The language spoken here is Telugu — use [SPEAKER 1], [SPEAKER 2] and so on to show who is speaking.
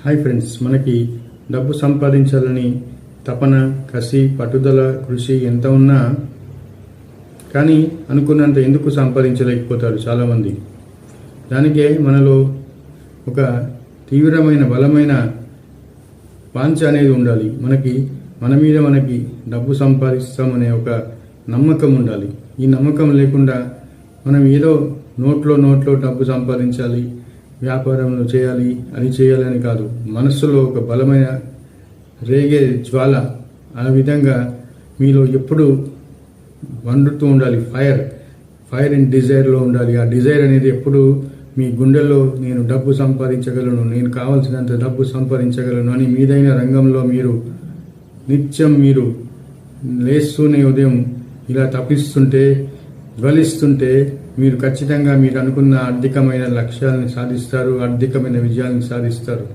[SPEAKER 1] హాయ్ ఫ్రెండ్స్, మనకి డబ్బు సంపాదించాలని తపన, కసి, పట్టుదల, కృషి ఎంత ఉన్నా కానీ అనుకున్నంత ఎందుకు సంపాదించలేకపోతారు చాలామంది. దానికే మనలో ఒక తీవ్రమైన బలమైన వాంఛ అనేది ఉండాలి. మన మీద మనకి డబ్బు సంపాదిస్తామనే ఒక నమ్మకం ఉండాలి. ఈ నమ్మకం లేకుండా మనం ఏదో నోట్లో డబ్బు సంపాదించాలి, వ్యాపారంలో చేయాలి, అది చేయాలని కాదు. మనస్సులో ఒక బలమైన రేగే జ్వాల ఆ విధంగా మీలో ఎప్పుడు వండుతూ ఉండాలి. ఫైర్ ఇన్ డిజైర్లో ఉండాలి. ఆ డిజైర్ అనేది ఎప్పుడు మీ గుండెల్లో నేను డబ్బు సంపాదించగలను, నేను కావాల్సినంత డబ్బు సంపాదించగలను అని మీదైన రంగంలో నిత్యం మీరు లేస్తూనే ఉదయం ఇలా తప్పిస్తుంటే, జ్వలిస్తుంటే మీరు ఖచ్చితంగా మీరు అనుకున్న ఆర్థికమైన లక్ష్యాలను సాధిస్తారు, ఆర్థికమైన విజయాలను సాధిస్తారు.